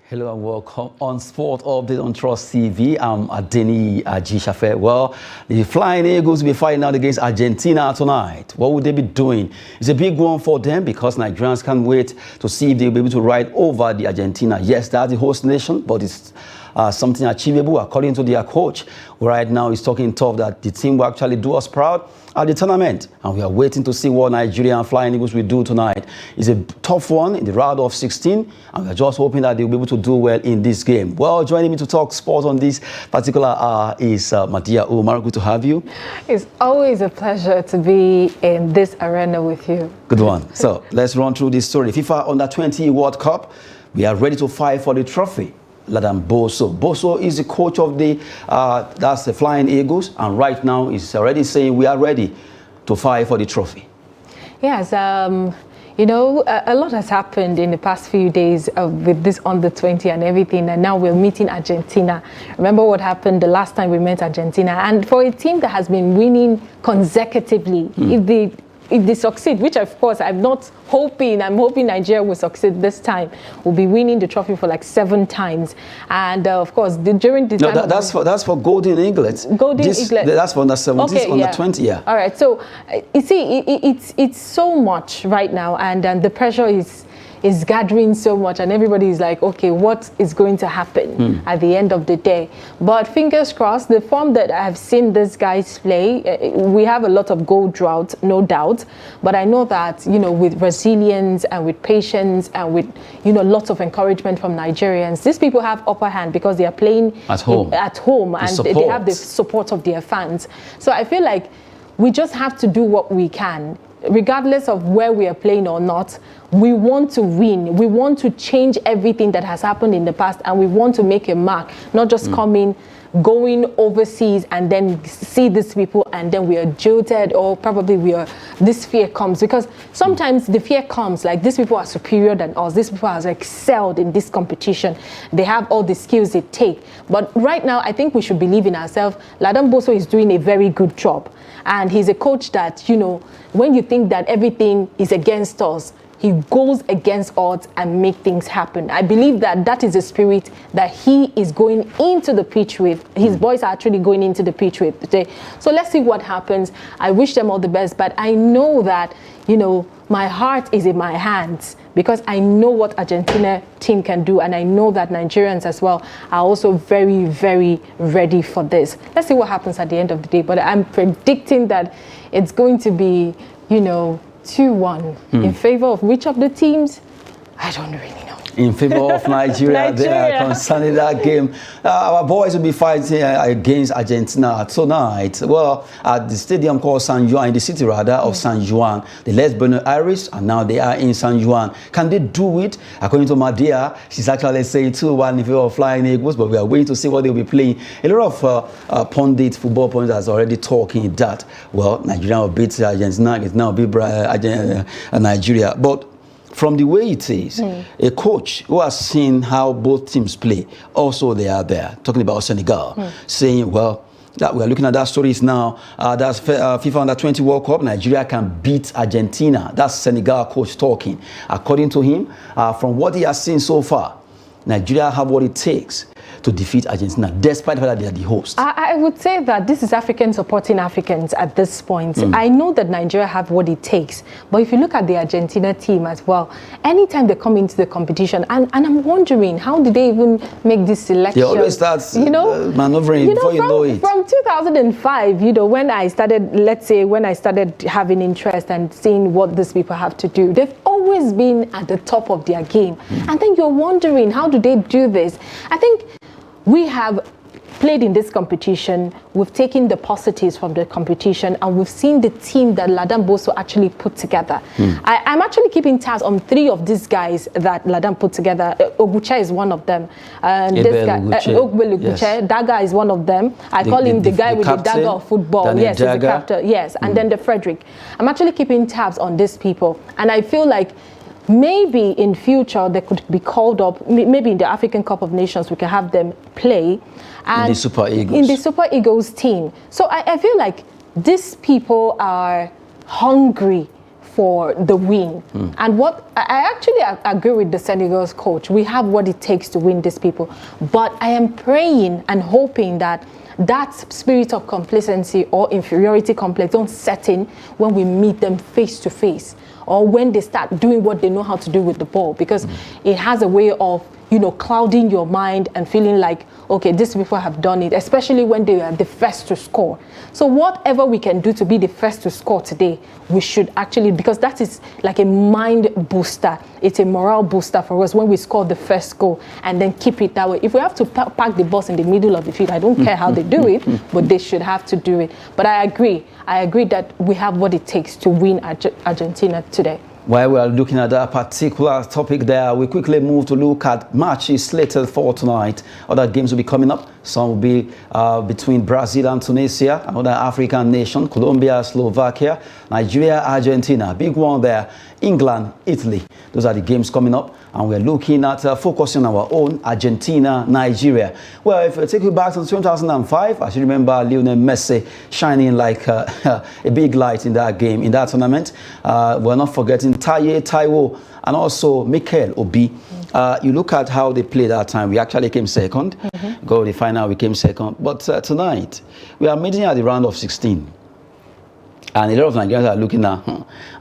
Hello and welcome on Sport Update on Trust TV. I'm Adeni Ajishafe. Well, the Flying Eagles will be fighting out against Argentina tonight. What would they be doing? It's a big one for them because Nigerians can't wait to see if they'll be able to ride over the Argentina. Yes, that's the host nation, but it's something achievable according to their coach. Right now, he's talking tough that the team will actually do us proud at the tournament, and we are waiting to see what Nigeria and Flying Eagles will do tonight. It's a tough one in the round of 16, and we're just hoping that they'll be able to do well in this game. Well, joining me to talk sport on this particular hour is Madia Umar. Good to have you. It's always a pleasure to be in this arena with you. Good one. So let's run through this story. FIFA Under-20 World Cup, we are ready to fight for the trophy. Bosso. Bosso is the coach of that's the Flying Eagles, and right now he's already saying we are ready to fight for the trophy. Yes, you know, a lot has happened in the past few days with this Under-20 and everything, and now we're meeting Argentina. Remember what happened the last time we met Argentina? And for a team that has been winning consecutively, if they succeed, which of course I'm hoping Nigeria will succeed this time, we'll be winning the trophy for like 7 times. And of course, during the time that's for golden eaglets. Eaglet. That's for Under-17, okay, Under-20, yeah. All right, so you see, it's so much right now, and the pressure is gathering so much, and everybody is like, okay, what is going to happen at the end of the day? But fingers crossed, the form that I have seen these guys play, we have a lot of goal drought, no doubt, but I know that, you know, with resilience and with patience and with, you know, lots of encouragement from Nigerians, these people have upper hand because they are playing at home and they have the support of their fans. So I feel like we just have to do what we can. Regardless of where we are playing or not, we want to win. We want to change everything that has happened in the past, and we want to make a mark, not just going overseas and then see these people and then we are jilted, or probably this fear comes, because sometimes the fear comes like these people are superior than us, these people have excelled in this competition, they have all the skills they take. But right now I think we should believe in ourselves. Bosso is doing a very good job, and he's a coach that, you know, when you think that everything is against us, he goes against odds and make things happen. I believe that that is the spirit that he is going into the pitch with. His boys are actually going into the pitch with today. So let's see what happens. I wish them all the best, but I know that, you know, my heart is in my hands because I know what Argentina team can do, and I know that Nigerians as well are also very, very ready for this. Let's see what happens at the end of the day, but I'm predicting that it's going to be, you know, 2-1 in favor of which of the teams? I don't really know. In favor of Nigeria, they are concerning that game. Our boys will be fighting against Argentina tonight. Well, at the stadium called San Juan, in the city rather of San Juan, the Les Buenos Aires, and now they are in San Juan. Can they do it? According to Madia, she's actually saying 2-1 in favor of Flying Eagles, but we are waiting to see what they'll be playing. A lot of football pundits are already talking that, well, Nigeria will beat Argentina, it's now beat Nigeria. But from the way it is, a coach who has seen how both teams play, also they are there, talking about Senegal, saying, well, that we are looking at that stories now, that's FIFA Under-20 World Cup, Nigeria can beat Argentina. That's Senegal coach talking. According to him, from what he has seen so far, Nigeria have what it takes to defeat Argentina, despite the fact that they are the host. I would say that this is Africans supporting Africans at this point. I know that Nigeria have what it takes, but if you look at the Argentina team as well, anytime they come into the competition, and I'm wondering, how did they even make this selection? They always start, you know, maneuvering before you know it. From 2005, you know, when I started, let's say, when I started having interest and seeing what these people have to do, they've always been at the top of their game. And then you're wondering, how do they do this? I think we have played in this competition, we've taken the positives from the competition, and we've seen the team that Bosso actually put together. I'm actually keeping tabs on 3 of these guys that Ladan put together. Ogucha is one of them. This guy, Oguche, Daga is one of them. I call him the guy with the dagger of football. Daniel yes, he's the captain. Yes, and then the Frederick. I'm actually keeping tabs on these people, and I feel like maybe in future they could be called up. Maybe in the African Cup of Nations we can have them play. And in the Super Eagles. In the Super Eagles team. So I feel like these people are hungry for the win. And what I actually agree with the Senegal's coach. We have what it takes to win these people. But I am praying and hoping that that spirit of complacency or inferiority complex don't set in when we meet them face to face, or when they start doing what they know how to do with the ball, because it has a way of, clouding your mind and feeling like, okay, these people have done it, especially when they are the first to score. So whatever we can do to be the first to score today, we should actually, because that is like a mind booster. It's a morale booster for us when we score the first goal, and then keep it that way. If we have to park the bus in the middle of the field, I don't care how they do it, but they should have to do it. But I agree that we have what it takes to win Argentina today. While we are looking at that particular topic there, we quickly move to look at matches slated for tonight. Other games will be coming up. Some will be between Brazil and Tunisia, another African nation, Colombia, Slovakia, Nigeria, Argentina. Big one there, England, Italy. Those are the games coming up. And we're looking at focusing on our own Argentina, Nigeria. Well, if I take you back to 2005, I should remember Lionel Messi shining like a big light in that game, in that tournament. We're not forgetting Taye Taiwo and also Mikel Obi. You look at how they played that time. We actually came second. Go to the final, we came second. But tonight, we are meeting at the round of 16. And a lot of Nigerians are looking at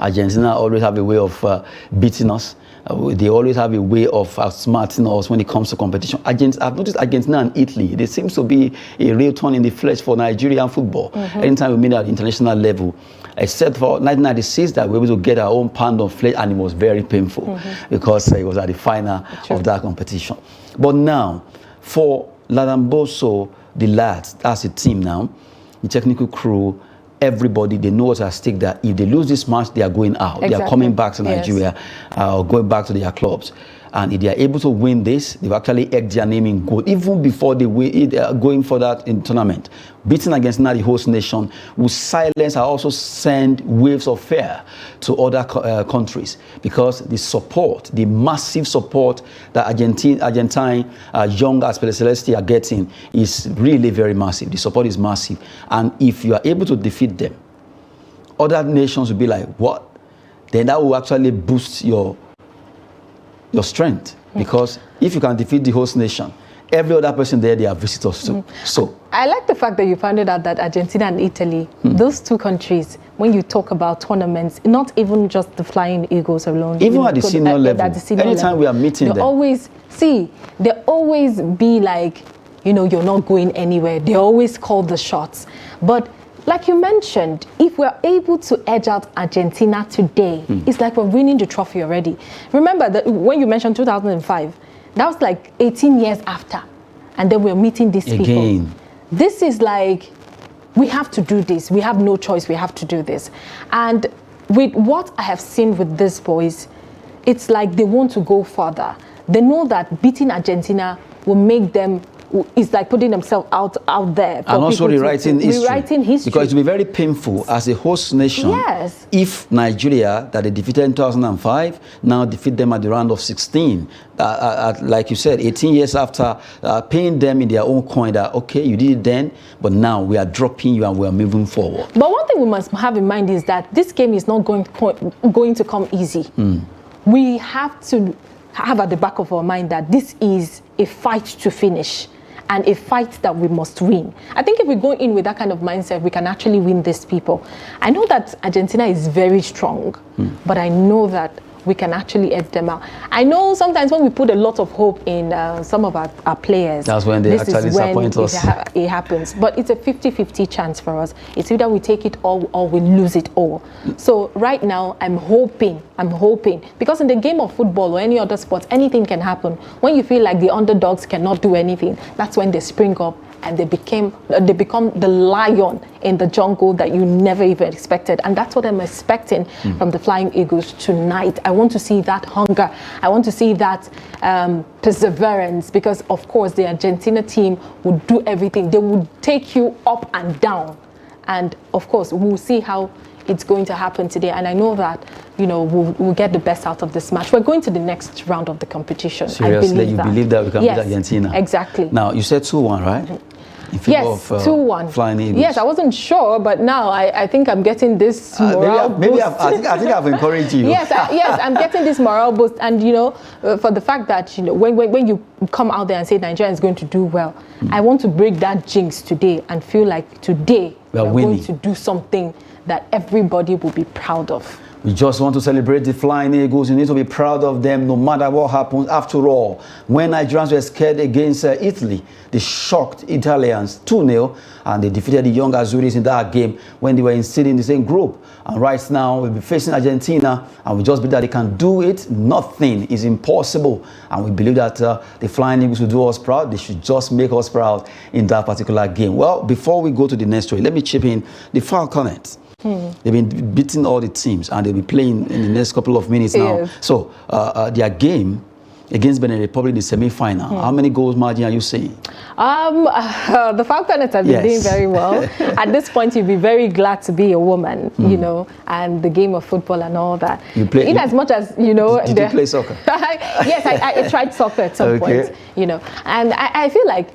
Argentina always have a way of beating us. They always have a way of outsmarting us when it comes to competition. I've noticed Argentina and Italy, there seems to be a real turn in the flesh for Nigerian football. Anytime we meet at the international level, except for 1996 that we were able to get our own pound of flesh, and it was very painful because it was at the final of that competition. But now, for Bosso, the lads, that's the team now, the technical crew, everybody, they know what's at stake, that if they lose this match, they are going out. Exactly. They are coming back to Nigeria or going back to their clubs. And if they are able to win this, they've actually egged their name in gold, even before they going for that in tournament. Beating against the host nation will silence and also send waves of fear to other countries, because the support, the massive support that Argentine young Aspire Celeste are getting is really very massive. The support is massive. And if you are able to defeat them, other nations will be like, what? Then that will actually boost your strength, because if you can defeat the host nation, every other person there, they are visitors too. So I like the fact that you found out that Argentina and Italy, those two countries, when you talk about tournaments, not even just the Flying Eagles alone, even at the senior level, anytime we are meeting them, they always be like, you're not going anywhere. They always call the shots. But like you mentioned, if we're able to edge out Argentina today, it's like we're winning the trophy already. Remember that when you mentioned 2005, that was like 18 years after. And then we're meeting these people. This is like, we have to do this. We have no choice. We have to do this. And with what I have seen with these boys, it's like they want to go further. They know that beating Argentina will make them, it's like putting themselves out there. And also rewriting history. Because it will be very painful as a host nation if Nigeria, that they defeated in 2005, now defeat them at the round of 16. Like you said, 18 years after, paying them in their own coin that, okay, you did it then, but now we are dropping you and we are moving forward. But one thing we must have in mind is that this game is not going to come easy. We have to have at the back of our mind that this is a fight to finish, and a fight that we must win. I think if we go in with that kind of mindset, we can actually win these people. I know that Argentina is very strong, but I know that we can actually edge them out. I know sometimes when we put a lot of hope in some of our players, that's when they actually disappoint us. It happens. But it's a 50-50 chance for us. It's either we take it all or we lose it all. So right now, I'm hoping, because in the game of football or any other sport, anything can happen. When you feel like the underdogs cannot do anything, that's when they spring up and they become the lion in the jungle that you never even expected. And that's what I'm expecting from the Flying Eagles tonight. I want to see that hunger. I want to see that perseverance, because of course the Argentina team would do everything. They would take you up and down. And of course, we'll see how it's going to happen today. And I know that, we'll get the best out of this match. We're going to the next round of the competition. Seriously, you believe that we can beat Argentina? Exactly. Now, you said 2-1, right? in favor yes, of 2-1. Flying Eagles. Yes, I wasn't sure, but now I think I'm getting this morale boost. I think I've encouraged you. Yes, I'm getting this morale boost, and for the fact that when you come out there and say Nigeria is going to do well, I want to break that jinx today and feel like today we're going to do something that everybody will be proud of. We just want to celebrate the Flying Eagles. You need to be proud of them no matter what happens. After all, when Nigerians were scared against Italy, they shocked Italians 2-0 and they defeated the young Azuris in that game when they were still in the same group. And right now, we'll be facing Argentina and we just believe that they can do it. Nothing is impossible. And we believe that the Flying Eagles will do us proud. They should just make us proud in that particular game. Well, before we go to the next story, let me chip in the Falconets. They've been beating all the teams and they'll be playing in the next couple of minutes now. Yes. So their game against Benin Republic in the semi-final, how many goals margin are you saying? The Falconets have been doing very well. At this point, you'd be very glad to be a woman, and the game of football and all that. You play, as much as, Did you play soccer? Yes, I tried soccer at some point, and I feel like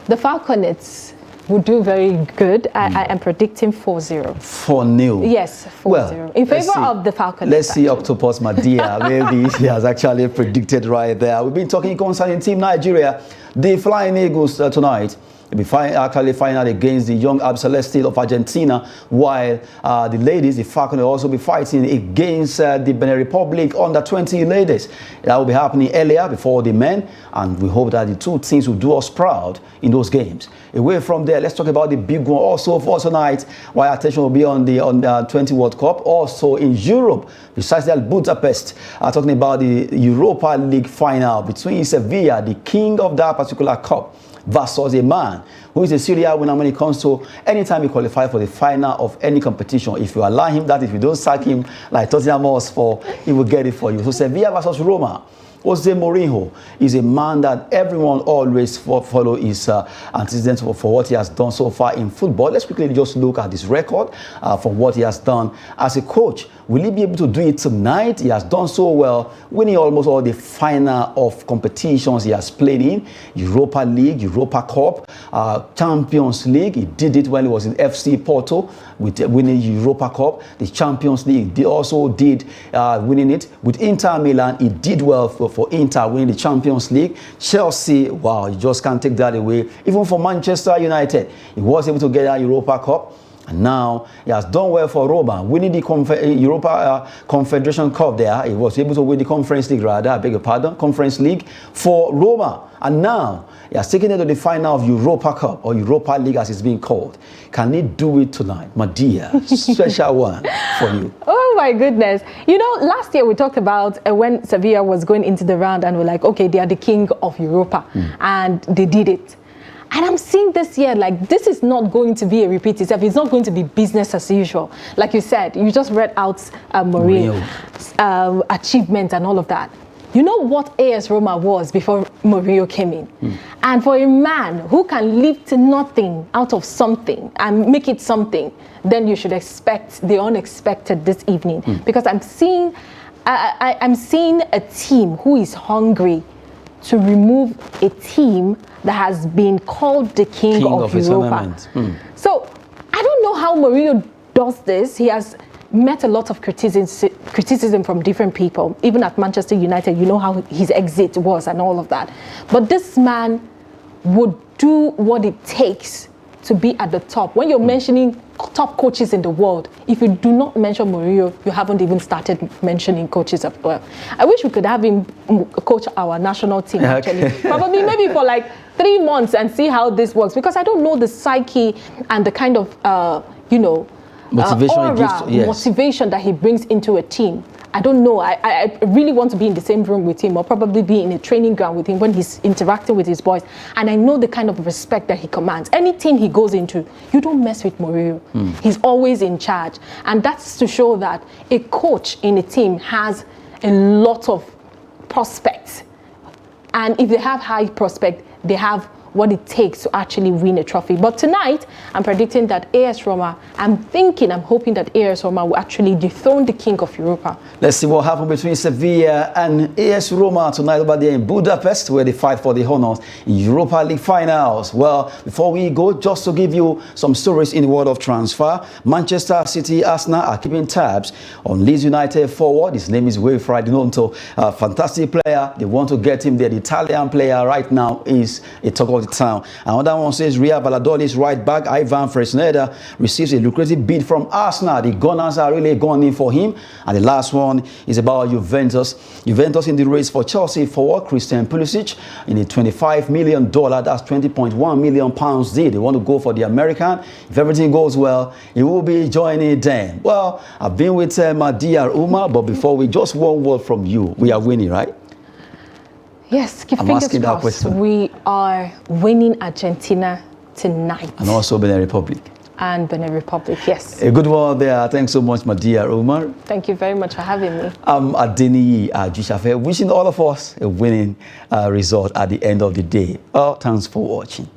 the Falconets would do very good. I am predicting 4-0. 4-0? Yes, 4-0. In favor of the Falcons. Let's see Octopus Madia. Maybe she has actually predicted right there. We've been talking concerning Team Nigeria. The Flying Eagles tonight will be actually final against the young Celeste of Argentina, while the ladies, the Falcons, will also be fighting against the Benin Republic under 20 ladies. That will be happening earlier before the men, and we hope that the two teams will do us proud in those games. Away from there, let's talk about the big one also for tonight, while attention will be on the 20 World Cup, also in Europe, precisely at Budapest, talking about the Europa League final between Sevilla, the king of that particular cup, versus a man who is a serial winner when it comes to anytime you qualify for the final of any competition. If you allow him that, if you don't sack him like Tottenham Hotspur, he will get it for you. So Sevilla versus Roma. Jose Mourinho is a man that everyone always follow his antecedents for what he has done so far in football. Let's quickly just look at his record from what he has done as a coach. Will he be able to do it tonight? He has done so well, winning almost all the final of competitions he has played in. Europa League, Europa Cup, Champions League. He did it when he was in FC Porto with winning Europa Cup. The Champions League, they also did winning it. With Inter Milan, he did well for Inter winning the Champions League. Chelsea, wow, you just can't take that away. Even for Manchester United, he was able to get a Europa Cup. And now he has done well for Roma, winning the Europa Confederation Cup there. He was able to win the Conference League, rather, I beg your pardon, Conference League for Roma. And now he has taken it to the final of Europa Cup, or Europa League as it's being called. Can he do it tonight? My dear, special one for you. Oh my goodness. Last year we talked about when Sevilla was going into the round and we're like, okay, they are the king of Europa. And they did it. And I'm seeing this year, like, this is not going to be a repeat itself. It's not going to be business as usual. Like you said, you just read out Mourinho's achievements and all of that. You know what AS Roma was before Mourinho came in? And for a man who can lift nothing out of something and make it something, then you should expect the unexpected this evening. Because I'm seeing a team who is hungry to remove a team that has been called the king of Europa. So I don't know how Mourinho does this. He has met a lot of criticism from different people. Even at Manchester United, you know how his exit was and all of that. But this man would do what it takes to be at the top. When you're mentioning top coaches in the world, if you do not mention Mourinho, you haven't even started mentioning coaches as well. I wish we could have him coach our national team, actually. Probably maybe for like 3 months and see how this works, because I don't know the psyche and the kind of, motivation that he brings into a team. I don't know. I really want to be in the same room with him, or probably be in a training ground with him when he's interacting with his boys. And I know the kind of respect that he commands. Any team he goes into, you don't mess with Mourinho. He's always in charge. And that's to show that a coach in a team has a lot of prospects. And if they have high prospect, they have what it takes to actually win a trophy. But tonight, I'm predicting that AS Roma, I'm hoping that AS Roma will actually dethrone the king of Europa. Let's see what happened between Sevilla and AS Roma tonight over there in Budapest, where they fight for the honors in Europa League finals. Well, before we go, just to give you some stories in the world of transfer, Manchester City, Arsenal are keeping tabs on Leeds United forward. His name is Wilfried Gnonto, a fantastic player. They want to get him there. The Italian player right now is a talk of the town. Another one says Real Valladolid's right back Ivan Fresneda receives a lucrative bid from Arsenal. The Gunners are really going in for him. And the last one is about Juventus. Juventus in the race for Chelsea forward Christian Pulisic in a $25 million, that's 20.1 million pounds deal. They want to go for the American. If everything goes well, he will be joining them. Well, I've been with Madia Umar, but before we just one word from you. We are winning, right? Yes, keep fingers crossed. We are winning Argentina tonight. And also Benin Republic. And Benin Republic, yes. A good one there. Thanks so much, Madia Umar. Thank you very much for having me. I'm Adeniyi Ajishafe, wishing all of us a winning result at the end of the day. Thanks for watching.